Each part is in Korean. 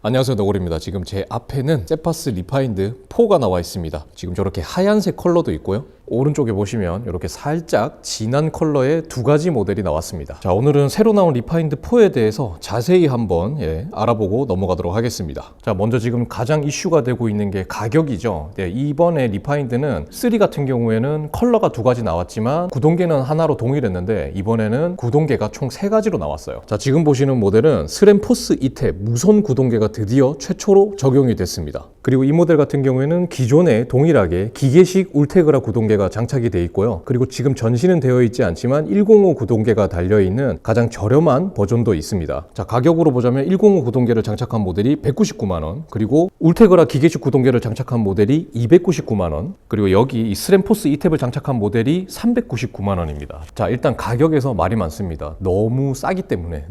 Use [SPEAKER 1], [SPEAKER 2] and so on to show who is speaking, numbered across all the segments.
[SPEAKER 1] 안녕하세요, 너구리입니다. 지금 제 앞에는 세파스 리파인드 4가 나와 있습니다. 지금 저렇게 하얀색 컬러도 있고요, 오른쪽에 보시면 이렇게 살짝 진한 컬러의 두 가지 모델이 나왔습니다. 자, 오늘은 새로 나온 리파인드 4에 대해서 자세히 한번 알아보고 넘어가도록 하겠습니다. 자, 먼저 지금 가장 이슈가 되고 있는 게 가격이죠. 이번에 리파인드는 3 같은 경우에는 컬러가 두 가지 나왔지만 구동계는 하나로 동일했는데 이번에는 구동계가 총 3가지로 나왔어요. 자, 지금 보시는 모델은 스램포스 이탭 무선 구동계가 드디어 최초로 적용이 됐습니다. 그리고 이 모델 같은 경우에는 기존에 동일하게 기계식 울테그라 구동계가 장착이 되어 있고요. 그리고 지금 전시는 되어 있지 않지만 105 구동계가 달려있는 가장 저렴한 버전도 있습니다. 자, 가격으로 보자면 105 구동계를 장착한 모델이 199만원, 그리고 울테그라 기계식 구동계를 장착한 모델이 299만원, 그리고 여기 이 스램포스 이탭을 장착한 모델이 399만원입니다. 자, 일단 가격에서 말이 많습니다. 너무 싸기 때문에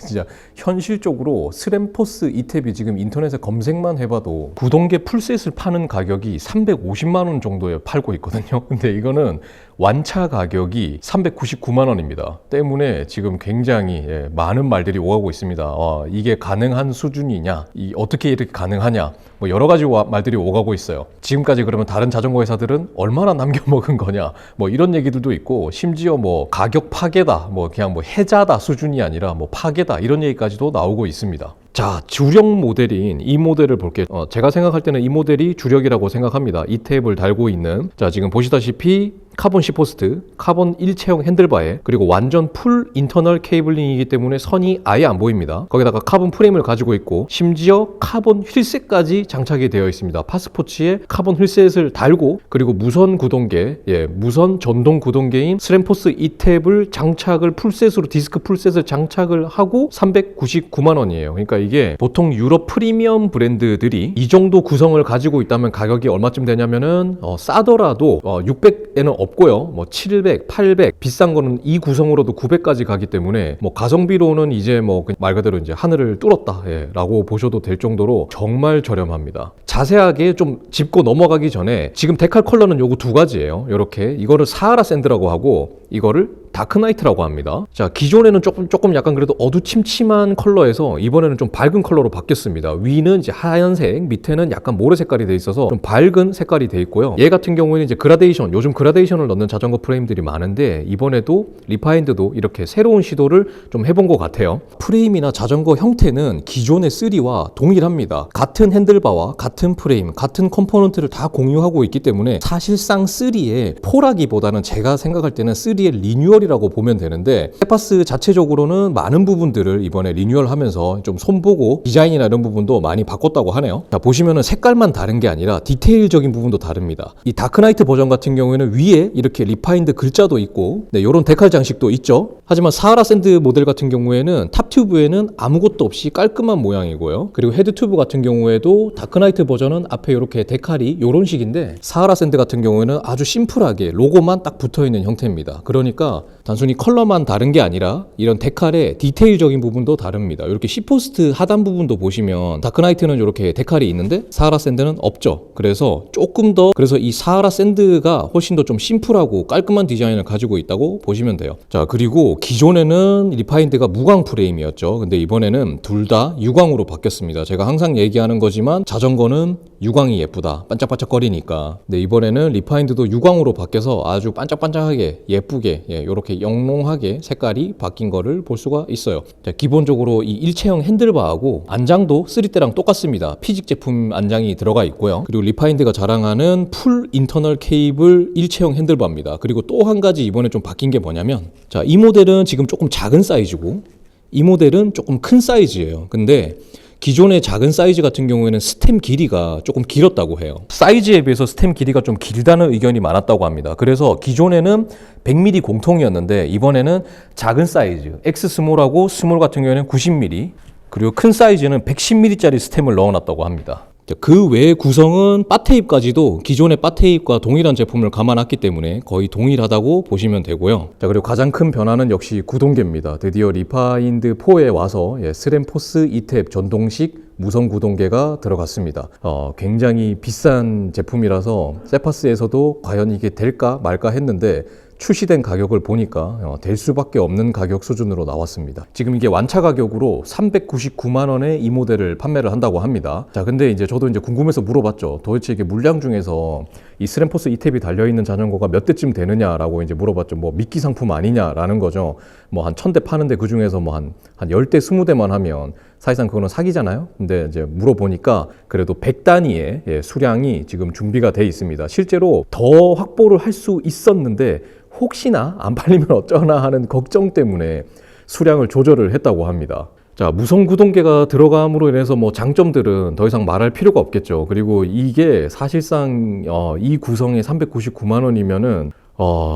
[SPEAKER 1] 진짜 현실적으로 스램포스 이탭이 지금 인터넷에 검색만 해봐도 구동계 풀셋을 파는 가격이 350만원 정도에 팔고 있거든요. 근데 이거는 완차 가격이 399만원입니다. 때문에 지금 굉장히 많은 말들이 오가고 있습니다. 이게 가능한 수준이냐, 어떻게 이렇게 가능하냐, 뭐 여러 가지 말들이 오가고 있어요. 지금까지 그러면 다른 자전거 회사들은 얼마나 남겨먹은 거냐, 뭐 이런 얘기들도 있고, 심지어 뭐 가격 파괴다, 뭐 그냥 뭐 해자다 수준이 아니라 뭐 파괴다, 이런 얘기까지도 나오고 있습니다. 자, 주력 모델인 이 모델을 볼게요. 제가 생각할 때는 이 모델이 주력이라고 생각합니다. 이 탭을 달고 있는, 자, 지금 보시다시피 카본 C포스트, 카본 일체형 핸들바에, 그리고 완전 풀 인터널 케이블링이기 때문에 선이 아예 안 보입니다. 거기다가 카본 프레임을 가지고 있고, 심지어 카본 휠셋까지 장착이 되어 있습니다. 파스포츠에 카본 휠셋을 달고, 그리고 무선 구동계, 무선 전동 구동계인 스램포스 이탭을 장착을 풀셋으로, 디스크 풀셋을 장착을 하고 399만원이에요. 그러니까 이게 보통 유럽 프리미엄 브랜드들이 이 정도 구성을 가지고 있다면 가격이 얼마쯤 되냐면은 싸더라도 600에는 없고요, 뭐 700, 800, 비싼 거는 이 구성으로도 900까지 가기 때문에 뭐 가성비로는 이제 뭐 말 그대로 이제 하늘을 뚫었다 라고 보셔도 될 정도로 정말 저렴합니다. 자세하게 좀 짚고 넘어가기 전에 지금 데칼 컬러는 요거 두 가지예요. 요렇게 이거를 사하라 샌드라고 하고 이거를 다크나이트라고 합니다. 자, 기존에는 조금 약간 그래도 어두침침한 컬러에서 이번에는 좀 밝은 컬러로 바뀌었습니다. 위는 이제 하얀색, 밑에는 약간 모래 색깔이 돼 있어서 좀 밝은 색깔이 돼 있고요. 얘 같은 경우에는 이제 그라데이션, 요즘 그라데이션을 넣는 자전거 프레임들이 많은데 이번에도 리파인드도 이렇게 새로운 시도를 좀 해본 것 같아요. 프레임이나 자전거 형태는 기존의 3와 동일합니다. 같은 핸들바와 같은 프레임, 같은 컴포넌트를 다 공유하고 있기 때문에 사실상 3의 4라기보다는 제가 생각할 때는 3의 리뉴얼이라고 보면 되는데, 세파스 자체적으로는 많은 부분들을 이번에 리뉴얼하면서 좀 손보고 디자인이나 이런 부분도 많이 바꿨다고 하네요. 자, 보시면은 색깔만 다른 게 아니라 디테일적인 부분도 다릅니다. 이 다크나이트 버전 같은 경우에는 위에 이렇게 리파인드 글자도 있고, 요런 데칼 장식도 있죠. 하지만 사하라 샌드 모델 같은 경우에는 탑 튜브에는 아무것도 없이 깔끔한 모양이고요. 그리고 헤드 튜브 같은 경우에도 다크나이트 버전은 앞에 이렇게 데칼이 요런 식인데, 사하라 샌드 같은 경우에는 아주 심플하게 로고만 딱 붙어있는 형태입니다. 그러니까 단순히 컬러만 다른 게 아니라 이런 데칼의 디테일적인 부분도 다릅니다. 이렇게 C포스트 하단 부분도 보시면 다크나이트는 이렇게 데칼이 있는데 사하라 샌드는 없죠. 그래서 조금 더, 그래서 이 사하라 샌드가 훨씬 더 좀 심플하고 깔끔한 디자인을 가지고 있다고 보시면 돼요. 자, 그리고 기존에는 리파인드가 무광 프레임이었죠. 근데 이번에는 둘 다 유광으로 바뀌었습니다. 제가 항상 얘기하는 거지만 자전거는 유광이 예쁘다, 반짝반짝거리니까. 근데 이번에는 리파인드도 유광으로 바뀌어서 아주 반짝반짝하게 예쁘게 이렇게 영롱하게 색깔이 바뀐 거를 볼 수가 있어요. 자, 기본적으로 이 일체형 핸들바하고 안장도 3대랑 똑같습니다. 피직 제품 안장이 들어가 있고요. 그리고 리파인드가 자랑하는 풀 인터널 케이블 일체형 핸들바입니다. 그리고 또 한 가지 이번에 좀 바뀐 게 뭐냐면, 자, 이 모델은 지금 조금 작은 사이즈고 이 모델은 조금 큰 사이즈예요. 근데 기존의 작은 사이즈 같은 경우에는 스템 길이가 조금 길었다고 해요. 사이즈에 비해서 스템 길이가 좀 길다는 의견이 많았다고 합니다. 그래서 기존에는 100mm 공통이었는데 이번에는 작은 사이즈 X 스몰하고 스몰 같은 경우에는 90mm, 그리고 큰 사이즈는 110mm짜리 스템을 넣어놨다고 합니다. 그 외의 구성은 바테입까지도 기존의 바테입과 동일한 제품을 감안했기 때문에 거의 동일하다고 보시면 되고요. 자, 그리고 가장 큰 변화는 역시 구동계입니다. 드디어 리파인드 4에 와서 스램포스 이탭 전동식 무선 구동계가 들어갔습니다. 굉장히 비싼 제품이라서 세파스에서도 과연 이게 될까 말까 했는데 출시된 가격을 보니까 될 수밖에 없는 가격 수준으로 나왔습니다. 지금 이게 완차 가격으로 399만 원에 이 모델을 판매를 한다고 합니다. 자, 근데 이제 저도 이제 궁금해서 물어봤죠. 도대체 이게 물량 중에서 이 스램포스 이탭이 달려있는 자전거가 몇 대쯤 되느냐라고 이제 물어봤죠. 뭐 미끼 상품 아니냐라는 거죠. 뭐 한 1000대 파는데 그 중에서 뭐 한 10대, 20대만 하면 사실상 그거는 사기잖아요. 근데 이제 물어보니까 그래도 100단위의 수량이 지금 준비가 돼 있습니다. 실제로 더 확보를 할 수 있었는데 혹시나 안 팔리면 어쩌나 하는 걱정 때문에 수량을 조절을 했다고 합니다. 자, 무선 구동계가 들어감으로 인해서 뭐 장점들은 더 이상 말할 필요가 없겠죠. 그리고 이게 사실상 이 구성에 399만 원이면은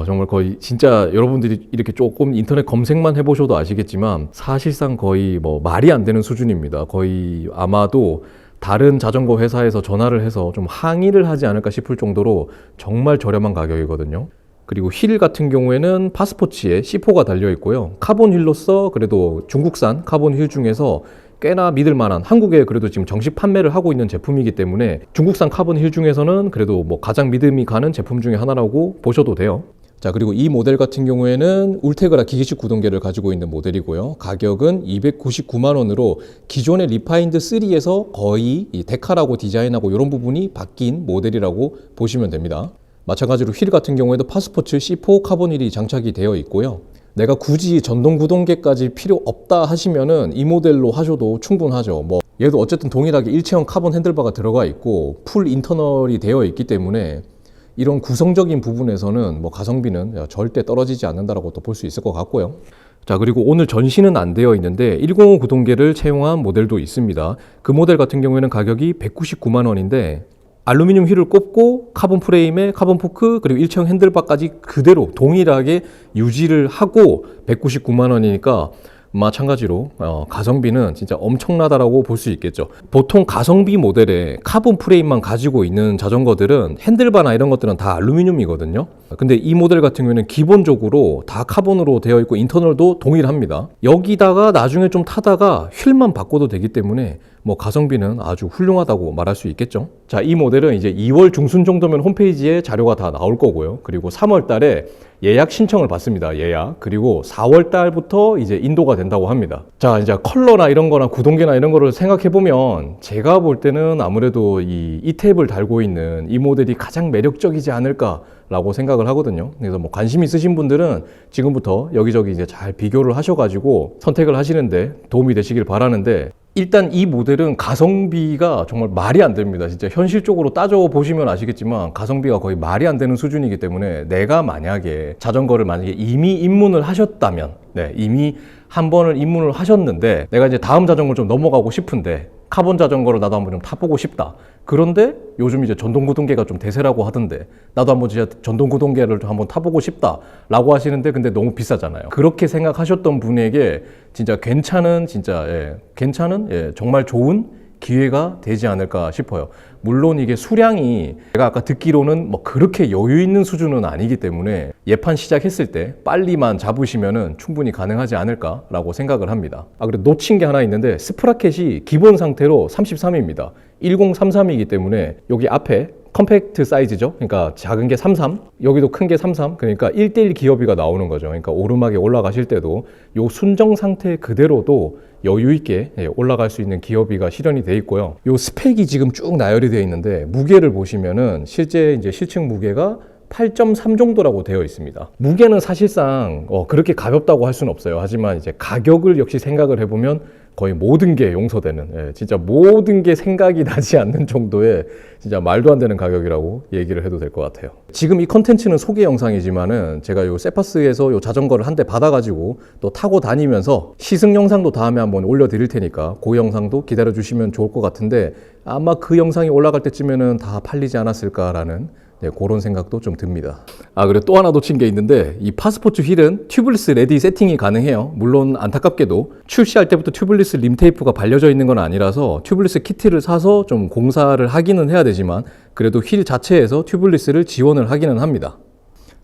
[SPEAKER 1] 정말 거의 진짜 여러분들이 이렇게 조금 인터넷 검색만 해보셔도 아시겠지만 사실상 거의 뭐 말이 안 되는 수준입니다. 거의 아마도 다른 자전거 회사에서 전화를 해서 좀 항의를 하지 않을까 싶을 정도로 정말 저렴한 가격이거든요. 그리고 휠 같은 경우에는 파스포츠에 C4가 달려 있고요. 카본 휠로서 그래도 중국산 카본 휠 중에서 꽤나 믿을 만한, 한국에 그래도 지금 정식 판매를 하고 있는 제품이기 때문에 중국산 카본 휠 중에서는 그래도 뭐 가장 믿음이 가는 제품 중에 하나라고 보셔도 돼요. 자, 그리고 이 모델 같은 경우에는 울테그라 기계식 구동계를 가지고 있는 모델이고요. 가격은 299만 원으로 기존의 리파인드 3에서 거의 이 데카라고 디자인하고 이런 부분이 바뀐 모델이라고 보시면 됩니다. 마찬가지로 휠 같은 경우에도 파스포츠 C4 카본 휠이 장착이 되어 있고요. 내가 굳이 전동 구동계까지 필요 없다 하시면은 이 모델로 하셔도 충분하죠. 뭐 얘도 어쨌든 동일하게 일체형 카본 핸들바가 들어가 있고 풀 인터널이 되어 있기 때문에 이런 구성적인 부분에서는 뭐 가성비는 절대 떨어지지 않는다라고 또 볼 수 있을 것 같고요. 자, 그리고 오늘 전시는 안 되어 있는데 105 구동계를 채용한 모델도 있습니다. 그 모델 같은 경우에는 가격이 199만 원인데 알루미늄 휠을 꼽고 카본 프레임에 카본 포크 그리고 일체형 핸들바까지 그대로 동일하게 유지를 하고 199만 원이니까 마찬가지로 가성비는 진짜 엄청나다라고 볼 수 있겠죠. 보통 가성비 모델에 카본 프레임만 가지고 있는 자전거들은 핸들바나 이런 것들은 다 알루미늄이거든요. 근데 이 모델 같은 경우에는 기본적으로 다 카본으로 되어 있고 인터널도 동일합니다. 여기다가 나중에 좀 타다가 휠만 바꿔도 되기 때문에 뭐 가성비는 아주 훌륭하다고 말할 수 있겠죠. 자, 이 모델은 이제 2월 중순 정도면 홈페이지에 자료가 다 나올 거고요. 그리고 3월 달에 예약 신청을 받습니다. 예약. 그리고 4월 달부터 이제 인도가 된다고 합니다. 자, 이제 컬러나 이런 거나 구동계나 이런 거를 생각해 보면 제가 볼 때는 아무래도 이 탭을 달고 있는 이 모델이 가장 매력적이지 않을까라고 생각을 하거든요. 그래서 뭐 관심 있으신 분들은 지금부터 여기저기 이제 잘 비교를 하셔가지고 선택을 하시는데 도움이 되시길 바라는데, 일단 이 모델은 가성비가 정말 말이 안 됩니다. 진짜 현실적으로 따져보시면 아시겠지만 가성비가 거의 말이 안 되는 수준이기 때문에 내가 만약에 자전거를 만약에 이미 입문을 하셨다면, 이미 한 번을 입문을 하셨는데 내가 이제 다음 자전거를 좀 넘어가고 싶은데 카본 자전거를 나도 한번 좀 타보고 싶다. 그런데 요즘 이제 전동구동계가 좀 대세라고 하던데 나도 한번 진짜 전동구동계를 한번 타보고 싶다 라고 하시는데 근데 너무 비싸잖아요. 그렇게 생각하셨던 분에게 진짜 괜찮은 정말 좋은 기회가 되지 않을까 싶어요. 물론 이게 수량이 제가 아까 듣기로는 뭐 그렇게 여유 있는 수준은 아니기 때문에 예판 시작했을 때 빨리만 잡으시면은 충분히 가능하지 않을까라고 생각을 합니다. 그리고 놓친 게 하나 있는데 스프라켓이 기본 상태로 33입니다. 1033이기 때문에 여기 앞에 컴팩트 사이즈죠. 그러니까 작은 게 33, 여기도 큰 게 33. 그러니까 1대1 기어비가 나오는 거죠. 그러니까 오르막에 올라가실 때도 요 순정 상태 그대로도 여유 있게 올라갈 수 있는 기어비가 실현이 되어 있고요. 요 스펙이 지금 쭉 나열이 되어 있는데 무게를 보시면은 실제 이제 실측 무게가 8.3 정도라고 되어 있습니다. 무게는 사실상 그렇게 가볍다고 할 수는 없어요. 하지만 이제 가격을 역시 생각을 해보면 거의 모든 게 용서되는, 진짜 모든 게 생각이 나지 않는 정도의 진짜 말도 안 되는 가격이라고 얘기를 해도 될 것 같아요. 지금 이 컨텐츠는 소개 영상이지만은 제가 요 세파스에서 요 자전거를 한 대 받아가지고 또 타고 다니면서 시승 영상도 다음에 한번 올려드릴 테니까 그 영상도 기다려 주시면 좋을 것 같은데 아마 그 영상이 올라갈 때쯤에는 다 팔리지 않았을까라는 그런 생각도 좀 듭니다. 그리고 또 하나 놓친 게 있는데 이 파스포츠 휠은 튜블리스 레디 세팅이 가능해요. 물론 안타깝게도 출시할 때부터 튜블리스 림 테이프가 발려져 있는 건 아니라서 튜블리스 키트를 사서 좀 공사를 하기는 해야 되지만 그래도 휠 자체에서 튜블리스를 지원을 하기는 합니다.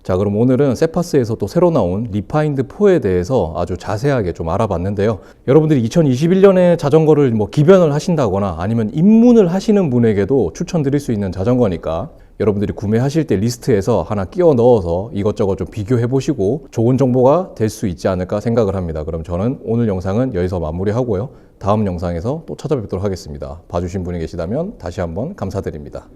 [SPEAKER 1] 자, 그럼 오늘은 세파스에서 또 새로 나온 리파인드 4에 대해서 아주 자세하게 좀 알아봤는데요. 여러분들이 2021년에 자전거를 뭐 기변을 하신다거나 아니면 입문을 하시는 분에게도 추천드릴 수 있는 자전거니까 여러분들이 구매하실 때 리스트에서 하나 끼워 넣어서 이것저것 좀 비교해 보시고 좋은 정보가 될 수 있지 않을까 생각을 합니다. 그럼 저는 오늘 영상은 여기서 마무리하고요. 다음 영상에서 또 찾아뵙도록 하겠습니다. 봐주신 분이 계시다면 다시 한번 감사드립니다.